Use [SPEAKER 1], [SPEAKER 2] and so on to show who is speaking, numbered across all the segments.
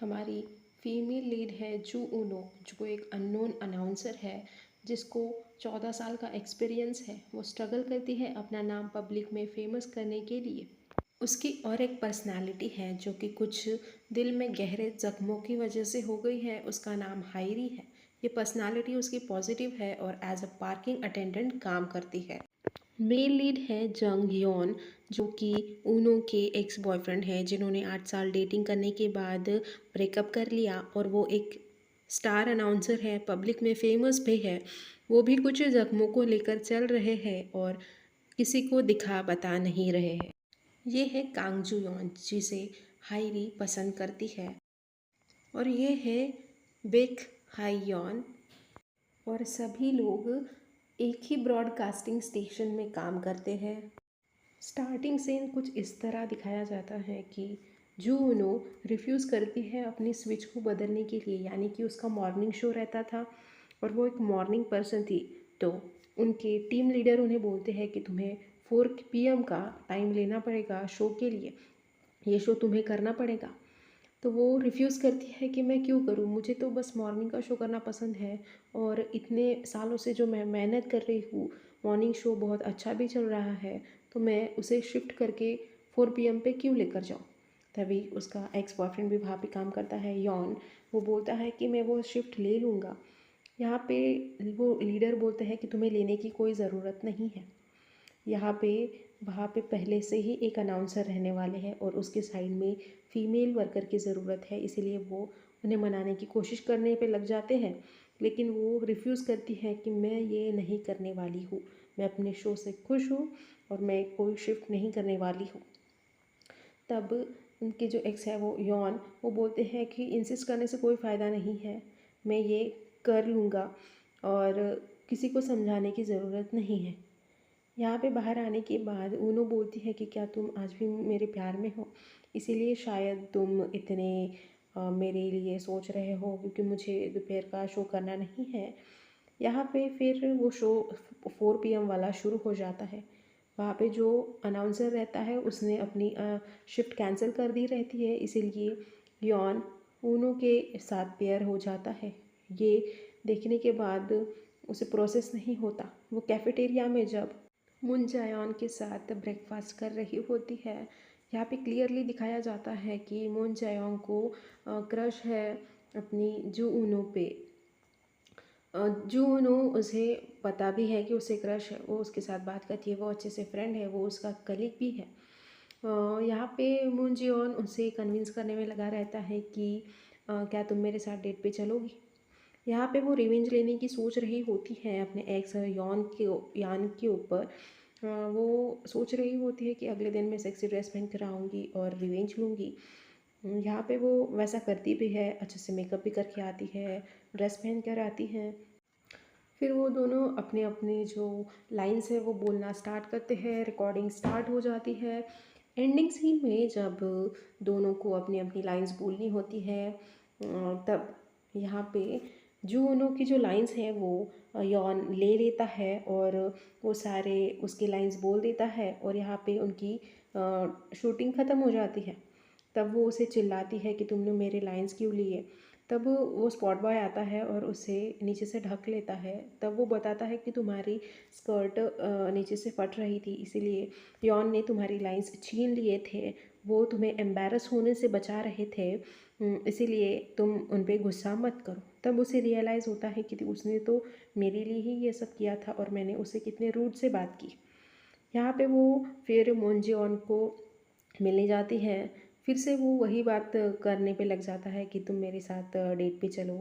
[SPEAKER 1] हमारी female lead है जू ऊनो, जो एक अननोन अनाउंसर है जिसको 14 साल का एक्सपीरियंस है। वो स्ट्रगल करती है अपना नाम पब्लिक में फेमस करने के लिए। उसकी और एक पर्सनालिटी है जो कि कुछ दिल में गहरे जख्मों की वजह से हो गई है। उसका नाम हायरी है। ये पर्सनालिटी उसकी पॉजिटिव है और एज अ पार्किंग अटेंडेंट काम करती है। मेल लीड है जंग योन, जो कि ऊनो के एक्स बॉयफ्रेंड हैं, जिन्होंने 8 साल डेटिंग करने के बाद ब्रेकअप कर लिया। और वो एक स्टार अनाउंसर है, पब्लिक में फेमस भी है। वो भी कुछ जख्मों को लेकर चल रहे हैं और किसी को दिखा बता नहीं रहे हैं। ये है कांग जू योन, जिसे हाईरी पसंद करती है। और ये है बेक हाई योन। और सभी लोग एक ही ब्रॉडकास्टिंग स्टेशन में काम करते हैं। स्टार्टिंग सीन कुछ इस तरह दिखाया जाता है कि जूनो रिफ्यूज़ करती है अपनी स्विच को बदलने के लिए, यानी कि उसका मॉर्निंग शो रहता था और वो एक मॉर्निंग पर्सन थी। तो उनके टीम लीडर उन्हें बोलते हैं कि तुम्हें 4 PM का टाइम लेना पड़ेगा शो के लिए, ये शो तुम्हें करना पड़ेगा। तो वो रिफ्यूज़ करती है कि मैं क्यों करूँ, मुझे तो बस मॉर्निंग का शो करना पसंद है और इतने सालों से जो मैं मेहनत कर रही हूँ, मॉर्निंग शो बहुत अच्छा भी चल रहा है, तो मैं उसे शिफ्ट करके 4 PM पे क्यों लेकर जाऊँ। तभी उसका एक्स बॉयफ्रेंड भी वहाँ पे काम करता है, यॉन। वो बोलता है कि मैं वो शिफ्ट ले लूँगा। यहाँ पे वो लीडर बोलते हैं कि तुम्हें लेने की कोई ज़रूरत नहीं है। यहाँ पे वहाँ पे पहले से ही एक अनाउंसर रहने वाले हैं और उसके साइड में फ़ीमेल वर्कर की ज़रूरत है, इसीलिए वो उन्हें मनाने की कोशिश करने पे लग जाते हैं। लेकिन वो रिफ्यूज़ करती है कि मैं ये नहीं करने वाली हूँ, मैं अपने शो से खुश हूँ और मैं कोई शिफ्ट नहीं करने वाली हूँ। तब उनके जो एक्स है वो यॉन, वो बोलते हैं कि इंसिस्ट करने से कोई फ़ायदा नहीं है, मैं ये कर लूँगा और किसी को समझाने की ज़रूरत नहीं है। यहाँ पे बाहर आने के बाद ऊनो बोलती है कि क्या तुम आज भी मेरे प्यार में हो, इसीलिए शायद तुम इतने मेरे लिए सोच रहे हो, क्योंकि मुझे दोपहर का शो करना नहीं है। यहाँ पे फिर वो शो 4 PM वाला शुरू हो जाता है। वहाँ पे जो अनाउंसर रहता है उसने अपनी शिफ्ट कैंसिल कर दी रहती है, इसीलिए यॉन ऊनो के साथ पेयर हो जाता है। ये देखने के बाद उसे प्रोसेस नहीं होता। वो कैफेटेरिया में जब मुन जायन के साथ ब्रेकफास्ट कर रही होती है, यहाँ पे क्लियरली दिखाया जाता है कि मुन जायन को क्रश है अपनी जू ऊनो पे। जूनो, उसे पता भी है कि उसे क्रश है, वो उसके साथ बात करती है, वो अच्छे से फ्रेंड है, वो उसका कलीग भी है। यहाँ पे मून जियोन उसे कन्विंस करने में लगा रहता है कि क्या तुम मेरे साथ डेट पे चलोगी। यहाँ पे वो रिवेंज लेने की सोच रही होती है अपने एक्स यान के ऊपर। वो सोच रही होती है कि अगले दिन मैं सेक्सी ड्रेस पहन कर आऊँगी और रिवेंज लूँगी। यहाँ पे वो वैसा करती भी है, अच्छे से मेकअप भी करके आती है, ड्रेस पहन कर आती है। फिर वो दोनों अपने अपने जो लाइन्स है वो बोलना स्टार्ट करते हैं, रिकॉर्डिंग स्टार्ट हो जाती है। एंडिंग सीन में जब दोनों को अपनी अपनी लाइन्स बोलनी होती है, तब यहाँ पे जूनो की जो लाइन्स हैं वो यॉन ले लेता है और वो सारे उसके लाइन्स बोल देता है और यहाँ पे उनकी शूटिंग ख़त्म हो जाती है। तब वो उसे चिल्लाती है कि तुमने मेरे लाइन्स क्यों लिए। तब वो स्पॉट बॉय आता है और उसे नीचे से ढक लेता है। तब वो बताता है कि तुम्हारी स्कर्ट नीचे से फट रही थी, इसीलिए यॉन ने तुम्हारी लाइंस छीन लिए थे। वो तुम्हें एम्बैरस होने से बचा रहे थे, इसीलिए तुम उन पर गुस्सा मत करो। तब उसे रियलाइज़ होता है कि उसने तो मेरे लिए ही ये सब किया था और मैंने उसे कितने रूड से बात की। यहाँ पे वो फिर मोन्जियन को मिलने जाती है। फिर से वो वही बात करने पे लग जाता है कि तुम मेरे साथ डेट पे चलो।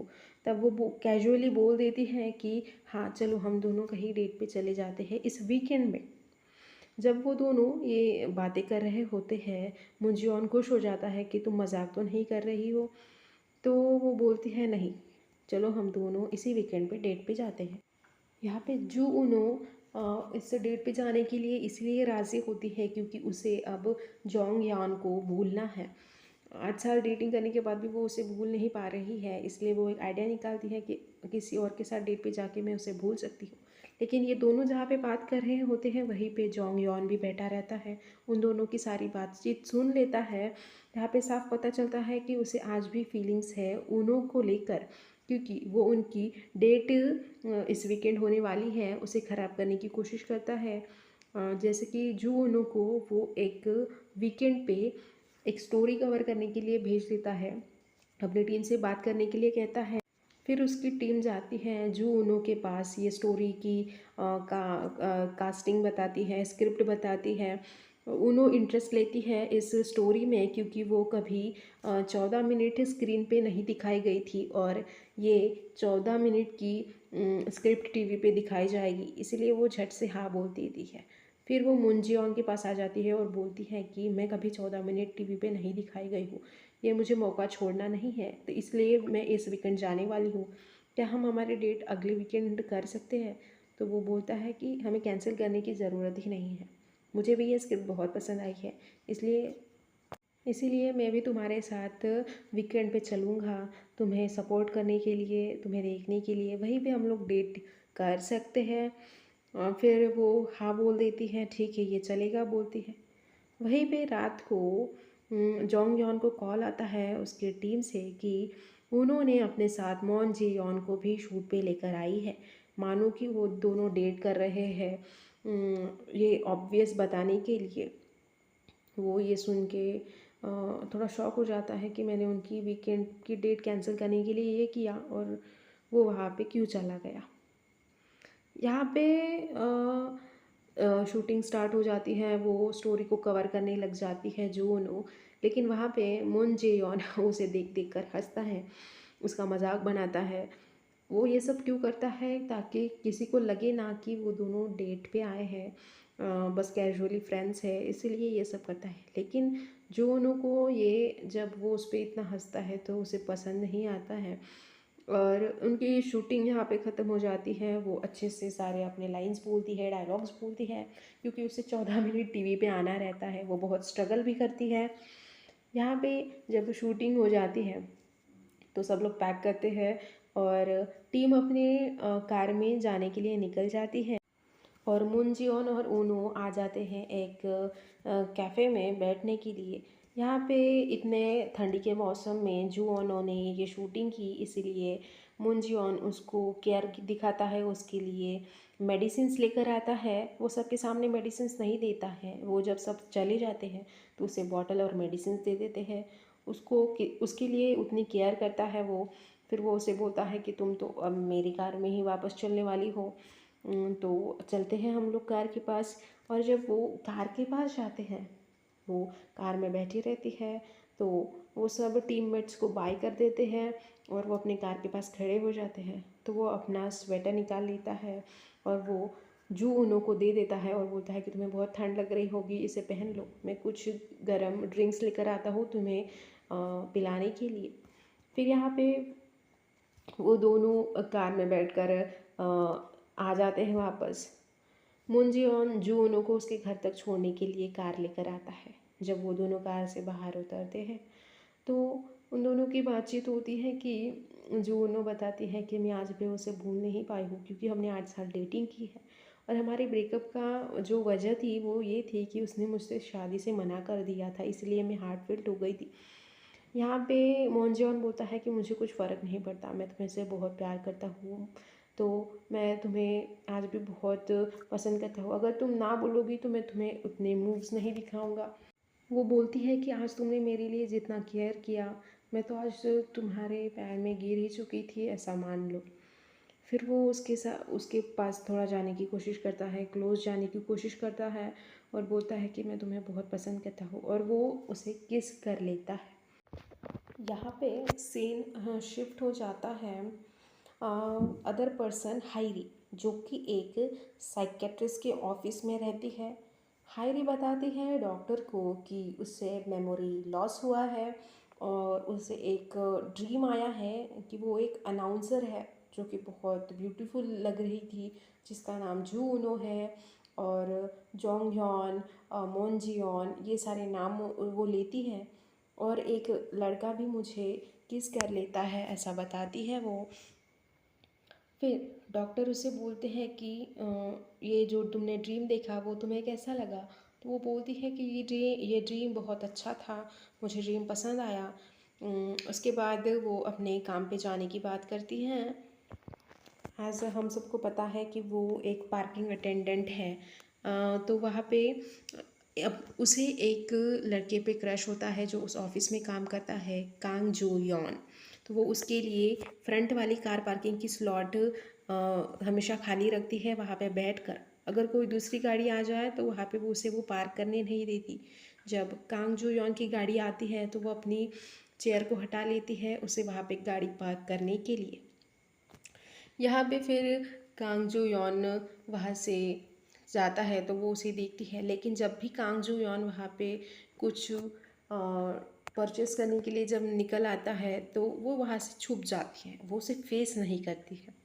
[SPEAKER 1] तब वो कैजुअली बोल देती है कि हाँ चलो हम दोनों कहीं डेट पे चले जाते हैं इस वीकेंड में। जब वो दोनों ये बातें कर रहे होते हैं, मुंजियन खुश हो जाता है कि तुम मजाक तो नहीं कर रही हो। तो वो बोलती है नहीं, चलो हम दोनों इसी वीकेंड पे डेट पे जाते हैं। यहाँ पे जू उनो इस डेट पे जाने के लिए इसलिए राज़ी होती है क्योंकि उसे अब जोंग यान को भूलना है। 8 साल डेटिंग करने के बाद भी वो उसे भूल नहीं पा रही है, इसलिए वो एक आइडिया निकालती है कि किसी और के साथ डेट पे जाके मैं उसे भूल सकती हूँ। लेकिन ये दोनों जहाँ पे बात कर रहे होते हैं वहीं पे जोंग यॉन भी बैठा रहता है, उन दोनों की सारी बातचीत सुन लेता है। यहाँ पे साफ पता चलता है कि उसे आज भी फीलिंग्स है ऊनो को लेकर, क्योंकि वो उनकी डेट इस वीकेंड होने वाली है उसे ख़राब करने की कोशिश करता है। जैसे कि जू ऊनो को वो एक वीकेंड पे एक स्टोरी कवर करने के लिए भेज देता है, अपनी टीम से बात करने के लिए कहता है। फिर उसकी टीम जाती है जू ऊनो के पास, ये स्टोरी की कास्टिंग बताती है, स्क्रिप्ट बताती है। ऊनो इंटरेस्ट लेती है इस स्टोरी में क्योंकि वो कभी 14 मिनट स्क्रीन पे नहीं दिखाई गई थी और ये 14 मिनट की स्क्रिप्ट टीवी पे दिखाई जाएगी, इसलिए वो झट से हाँ बोल देती है। फिर वो मुन जियोंग के पास आ जाती है और बोलती है कि मैं कभी 14 मिनट टीवी पे नहीं दिखाई गई हूँ, ये मुझे मौका छोड़ना नहीं है, तो इसलिए मैं इस वीकेंड जाने वाली हूँ, क्या हम हमारे डेट अगले वीकेंड कर सकते हैं। तो वो बोलता है कि हमें कैंसिल करने की ज़रूरत ही नहीं है, मुझे भी ये स्क्रिप्ट बहुत पसंद आई है, इसलिए इसीलिए मैं भी तुम्हारे साथ वीकेंड पे चलूँगा, तुम्हें सपोर्ट करने के लिए, तुम्हें देखने के लिए, वहीं पे हम लोग डेट कर सकते हैं। फिर वो हाँ बोल देती है, ठीक है ये चलेगा बोलती है। वहीं पे रात को जोंग यॉन को कॉल आता है उसकी टीम से कि उन्होंने अपने साथ मॉन जे यॉन को भी शूट पे लेकर आई है, मानो कि वो दोनों डेट कर रहे हैं। ये ऑब्वियस बताने के लिए वो ये सुन के थोड़ा शॉक हो जाता है कि मैंने उनकी वीकेंड की डेट कैंसिल करने के लिए ये किया और वो वहाँ पे क्यों चला गया। यहाँ पे शूटिंग स्टार्ट हो जाती है, वो स्टोरी को कवर करने लग जाती है जूनो, लेकिन वहाँ पे मुन जे यॉन उसे देख देख कर हंसता है, उसका मजाक बनाता है। वो ये सब क्यों करता है, ताकि किसी को लगे ना कि वो दोनों डेट पे आए हैं, बस कैजुअली फ्रेंड्स है, इसीलिए ये सब करता है। लेकिन जूनो को ये जब वो उस पर इतना हंसता है तो उसे पसंद नहीं आता है और उनकी शूटिंग यहाँ पे ख़त्म हो जाती है। वो अच्छे से सारे अपने लाइंस बोलती है, डायलॉग्स बोलती है, क्योंकि उसे 14 मिनट टीवी पे आना रहता है, वो बहुत स्ट्रगल भी करती है। यहाँ पे जब शूटिंग हो जाती है तो सब लोग पैक करते हैं और टीम अपने कार में जाने के लिए निकल जाती है और मुन जियोन और ऊनो आ जाते हैं एक कैफ़े में बैठने के लिए। यहाँ पे इतने ठंडी के मौसम में जुओनो ने ये शूटिंग की, इसीलिए मुन जियोन उसको केयर दिखाता है, उसके लिए मेडिसिन्स लेकर आता है। वो सबके सामने मेडिसिन्स नहीं देता है, वो जब सब चले जाते हैं तो उसे बॉटल और मेडिसिन्स दे देते हैं, उसको उसके लिए उतनी केयर करता है वो। फिर वो उसे बोलता है कि तुम तो अब मेरी कार में ही वापस चलने वाली हो। तो चलते हैं हम लोग कार के पास, और जब वो कार के पास जाते हैं, वो कार में बैठी रहती है, तो वो सब टीममेट्स को बाय कर देते हैं और वो अपने कार के पास खड़े हो जाते हैं। तो वो अपना स्वेटर निकाल लेता है और वो जू उनो को दे देता है और बोलता है कि तुम्हें बहुत ठंड लग रही होगी, इसे पहन लो, मैं कुछ गर्म ड्रिंक्स लेकर आता हूँ तुम्हें पिलाने के लिए। फिर यहाँ पे वो दोनों कार में बैठकर आ जाते हैं वापस। मुंजियोन जूनो को उसके घर तक छोड़ने के लिए कार लेकर आता है। जब वो दोनों कार से बाहर उतरते हैं तो उन दोनों की बातचीत होती है कि जूनो बताती है कि मैं आज भी उसे भूल नहीं पाई हूँ, क्योंकि हमने 8 साल डेटिंग की है और हमारे ब्रेकअप का जो वजह थी वो ये थी कि उसने मुझसे शादी से मना कर दिया था, इसलिए मैं हार्ट फेल्ट हो गई थी। यहाँ पे मोनजियोन बोलता है कि मुझे कुछ फ़र्क नहीं पड़ता, मैं तुम्हें से बहुत प्यार करता हूँ, तो मैं तुम्हें आज भी बहुत पसंद करता हूँ, अगर तुम ना बोलोगी तो मैं तुम्हें उतने मूव्स नहीं दिखाऊंगा। वो बोलती है कि आज तुमने मेरे लिए जितना केयर किया, मैं तो आज तुम्हारे पैर में गिर ही चुकी थी, ऐसा मान लो। फिर वो उसके साथ उसके पास थोड़ा जाने की कोशिश करता है, क्लोज जाने की कोशिश करता है और बोलता है कि मैं तुम्हें बहुत पसंद करता हूँ, और वो उसे किस कर लेता है। यहाँ पे सीन शिफ्ट हो जाता है अदर पर्सन हायरी, जो कि एक साइकेट्रिस्ट के ऑफिस में रहती है। हायरी बताती है डॉक्टर को कि उससे मेमोरी लॉस हुआ है और उसे एक ड्रीम आया है कि वो एक अनाउंसर है जो कि बहुत ब्यूटीफुल लग रही थी, जिसका नाम जू उनो है, और जोंग ह्योन, मोन जियोन, ये सारे नाम वो लेती हैं, और एक लड़का भी मुझे किस कर लेता है, ऐसा बताती है वो। फिर डॉक्टर उसे बोलते हैं कि ये जो तुमने ड्रीम देखा वो तुम्हें कैसा लगा। तो वो बोलती है कि ये ड्रीम बहुत अच्छा था, मुझे ड्रीम पसंद आया। उसके बाद वो अपने काम पे जाने की बात करती हैं। एज हम सबको पता है कि वो एक पार्किंग अटेंडेंट है। तो वहाँ पे अब उसे एक लड़के पे क्रश होता है जो उस ऑफिस में काम करता है, कांग जो यॉन। तो वो उसके लिए फ्रंट वाली कार पार्किंग की स्लॉट हमेशा खाली रखती है वहाँ पे बैठकर। अगर कोई दूसरी गाड़ी आ जाए तो वहाँ पे वो उसे वो पार्क करने नहीं देती। जब कांग जो यॉन की गाड़ी आती है तो वो अपनी चेयर को हटा लेती है उसे वहाँ पे गाड़ी पार्क करने के लिए। यहाँ पे फिर कांग जो यॉन वहाँ से जाता है तो वो उसे देखती है, लेकिन जब भी कांग जो यॉन वहाँ पे कुछ परचेस करने के लिए जब निकल आता है तो वो वहाँ से छुप जाती है, वो उसे फेस नहीं करती है।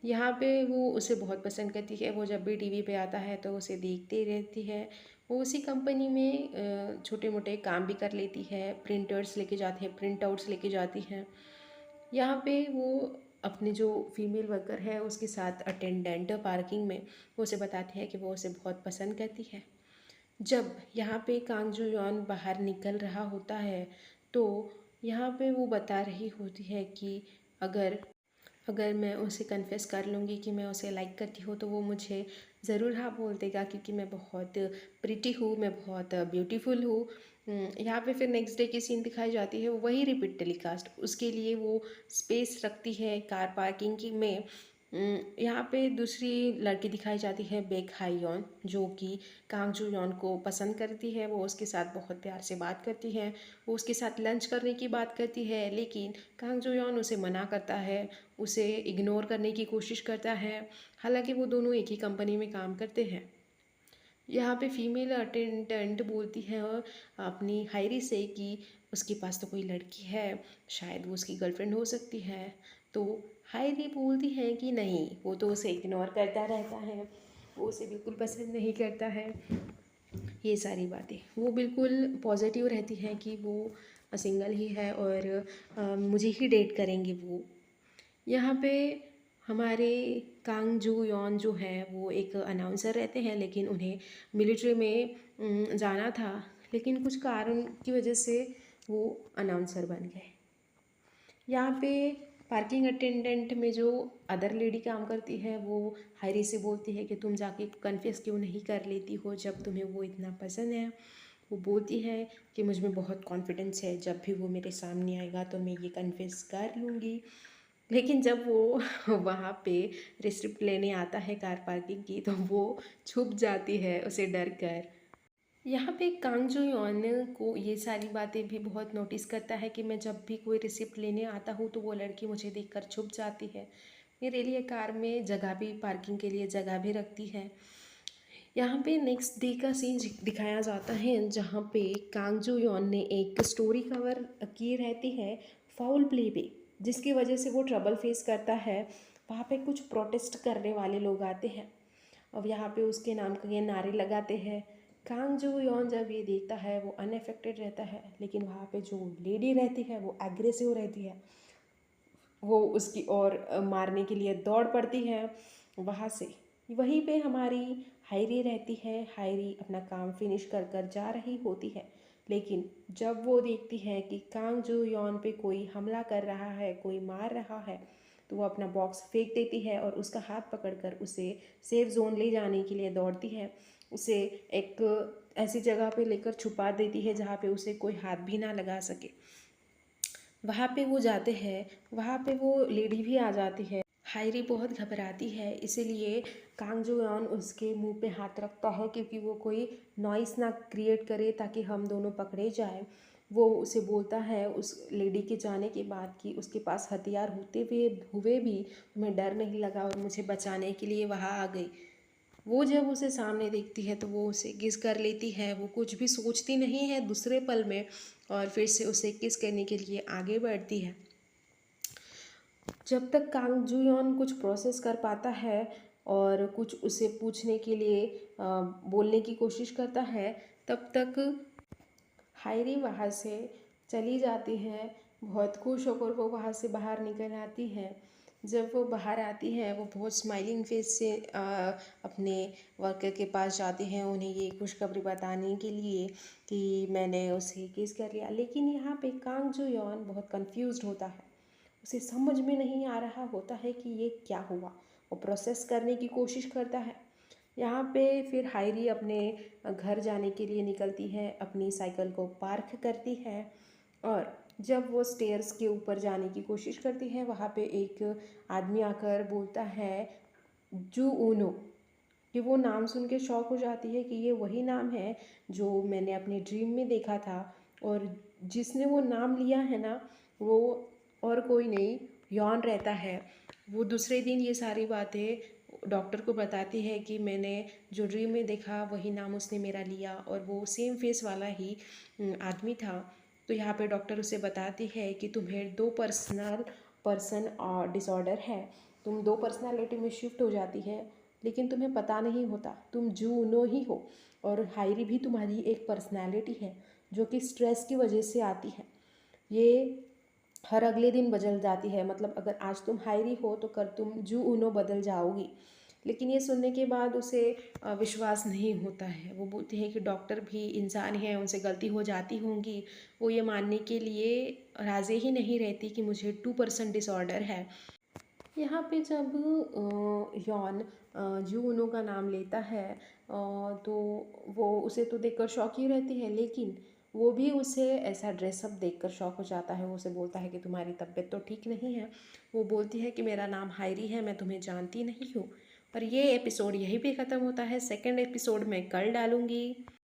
[SPEAKER 1] यहाँ पे वो उसे बहुत पसंद करती है, वो जब भी टीवी पे आता है तो उसे देखती रहती है। वो उसी कंपनी में छोटे मोटे काम भी कर लेती है, प्रिंटर्स लेके जाती है, प्रिंट आउट्स लेके जाती हैं। यहाँ पे वो अपने जो फीमेल वर्कर है उसके साथ अटेंडेंट पार्किंग में वो उसे बताती है कि वो उसे बहुत पसंद करती है। जब यहाँ पे कांग जो यॉन बाहर निकल रहा होता है तो यहाँ पे वो बता रही होती है कि अगर अगर मैं उसे कन्फेस कर लूँगी कि मैं उसे लाइक करती हूँ तो वो मुझे ज़रूर हाँ बोल देगा, क्योंकि मैं बहुत प्रिटी हूँ, मैं बहुत ब्यूटीफुल हूँ। यहाँ पे फिर नेक्स्ट डे की सीन दिखाई जाती है, वो वही रिपीट टेलीकास्ट। उसके लिए वो स्पेस रखती है कार पार्किंग की में। यहाँ पे दूसरी लड़की दिखाई जाती है, बेक हाईयॉन, जो कि कांग जू यॉन को पसंद करती है। वो उसके साथ बहुत प्यार से बात करती है, वो उसके साथ लंच करने की बात करती है, लेकिन कांग जू यॉन उसे मना करता है, उसे इग्नोर करने की कोशिश करता है। हालांकि वो दोनों एक ही कंपनी में काम करते हैं। यहाँ पे फीमेल अटेंडेंट बोलती है अपनी हायरी से कि उसके पास तो कोई लड़की है, शायद वो उसकी गर्लफ्रेंड हो सकती है। तो हायरी बोलती है कि नहीं, वो तो उसे इग्नोर करता रहता है, वो उसे बिल्कुल पसंद नहीं करता है। ये सारी बातें वो बिल्कुल पॉजिटिव रहती हैं कि वो सिंगल ही है और मुझे ही डेट करेंगे वो। यहाँ पे हमारे कांग जू यॉन जो है वो एक अनाउंसर रहते हैं, लेकिन उन्हें मिलिट्री में जाना था, लेकिन कुछ कारण की वजह से वो अनाउंसर बन गए। यहाँ पे पार्किंग अटेंडेंट में जो अदर लेडी काम करती है वो हायरी से बोलती है कि तुम जाके कन्फेस क्यों नहीं कर लेती हो जब तुम्हें वो इतना पसंद है। वो बोलती है कि मुझ में बहुत कॉन्फिडेंस है, जब भी वो मेरे सामने आएगा तो मैं ये कन्फेस कर लूँगी। लेकिन जब वो वहाँ पे रिसिप्ट लेने आता है कार पार्किंग की तो वो छुप जाती है उसे डर कर। यहाँ पे कांग जो यॉन को ये सारी बातें भी बहुत नोटिस करता है कि मैं जब भी कोई रिसिप्ट लेने आता हूँ तो वो लड़की मुझे देखकर छुप जाती है, मेरे लिए कार में जगह भी, पार्किंग के लिए जगह भी रखती है। यहाँ पे नेक्स्ट डे का सीन दिखाया जाता है जहाँ पे कांग जो यॉन ने एक स्टोरी कवर की रहती है फाउल प्ले पे, जिसकी वजह से वो ट्रबल फेस करता है। वहाँ पे कुछ प्रोटेस्ट करने वाले लोग आते हैं, अब यहाँ पे उसके नाम के नारे लगाते हैं। कांग जो यॉन जब ये देखता है वो अनअफेक्टेड रहता है, लेकिन वहाँ पे जो लेडी रहती है वो एग्रेसिव रहती है, वो उसकी ओर मारने के लिए दौड़ पड़ती है। वहाँ से वहीं पे हमारी हायरी रहती है, हायरी अपना काम फिनिश कर कर जा रही होती है, लेकिन जब वो देखती है कि कांग जो यॉन पे कोई हमला कर रहा है, कोई मार रहा है, तो वो अपना बॉक्स फेंक देती है और उसका हाथ पकड़कर उसे सेफ जोन ले जाने के लिए दौड़ती है। उसे एक ऐसी जगह पे लेकर छुपा देती है जहाँ पे उसे कोई हाथ भी ना लगा सके। वहाँ पे वो जाते हैं, वहाँ पे वो लेडी भी आ जाती है। हायरी बहुत घबराती है, इसीलिए कांग जो यॉन उसके मुंह पे हाथ रखता है क्योंकि वो कोई नॉइस ना क्रिएट करे ताकि हम दोनों पकड़े जाए। वो उसे बोलता है उस लेडी के जाने के बाद कि उसके पास हथियार होते हुए भी तुम्हें डर नहीं लगा और मुझे बचाने के लिए वहाँ आ गई। वो जब उसे सामने देखती है तो वो उसे किस कर लेती है, वो कुछ भी सोचती नहीं है दूसरे पल में, और फिर से उसे किस करने के लिए आगे बढ़ती है। जब तक कांग जूयॉन कुछ प्रोसेस कर पाता है और कुछ उसे पूछने के लिए बोलने की कोशिश करता है, तब तक हायरी वहाँ से चली जाती है। बहुत खुश होकर वो वहाँ से बाहर निकल आती है। जब वो बाहर आती है वो बहुत स्माइलिंग फेस से अपने वर्कर के पास जाती हैं उन्हें ये खुशखबरी बताने के लिए कि मैंने उसे केस कर लिया। लेकिन यहाँ पे कांग जो यॉन बहुत कंफ्यूज्ड होता है, उसे समझ में नहीं आ रहा होता है कि ये क्या हुआ। वो प्रोसेस करने की कोशिश करता है। यहाँ पे फिर हायरी अपने घर जाने के लिए निकलती है, अपनी साइकिल को पार्क करती है और जब वो स्टेयर्स के ऊपर जाने की कोशिश करती है वहाँ पे एक आदमी आकर बोलता है जू ऊनो, कि वो नाम सुन के शॉक हो जाती है कि ये वही नाम है जो मैंने अपने ड्रीम में देखा था और जिसने वो नाम लिया है ना वो और कोई नहीं, यॉन रहता है। वो दूसरे दिन ये सारी बातें डॉक्टर को बताती है कि मैंने जो ड्रीम में देखा वही नाम उसने मेरा लिया और वो सेम फेस वाला ही आदमी था। तो यहाँ पे डॉक्टर उसे बताती है कि तुम्हें दो पर्सन और डिसऑर्डर है, तुम दो पर्सनालिटी में शिफ्ट हो जाती है लेकिन तुम्हें पता नहीं होता, तुम जूनो ही हो और हायरी भी तुम्हारी एक पर्सनालिटी है जो कि स्ट्रेस की वजह से आती है। ये हर अगले दिन बदल जाती है, मतलब अगर आज तुम हायरी हो तो कल तुम जू ऊनो बदल जाओगी। लेकिन ये सुनने के बाद उसे विश्वास नहीं होता है। वो बोलती है कि डॉक्टर भी इंसान है, उनसे गलती हो जाती होंगी। वो ये मानने के लिए राज़ी ही नहीं रहती कि मुझे 2% डिसऑर्डर है। यहाँ पे जब यॉन जूनो का नाम लेता है तो वो उसे तो देखकर शौक ही रहती है, लेकिन वो भी उसे ऐसा ड्रेसअप देखकर शौक हो जाता है। वो उसे बोलता है कि तुम्हारी तबीयत तो ठीक नहीं है। वो बोलती है कि मेरा नाम हायरी है, मैं तुम्हें जानती नहीं हूँ। और ये एपिसोड यहीं पे ख़त्म होता है। सेकंड एपिसोड मैं कल डालूँगी।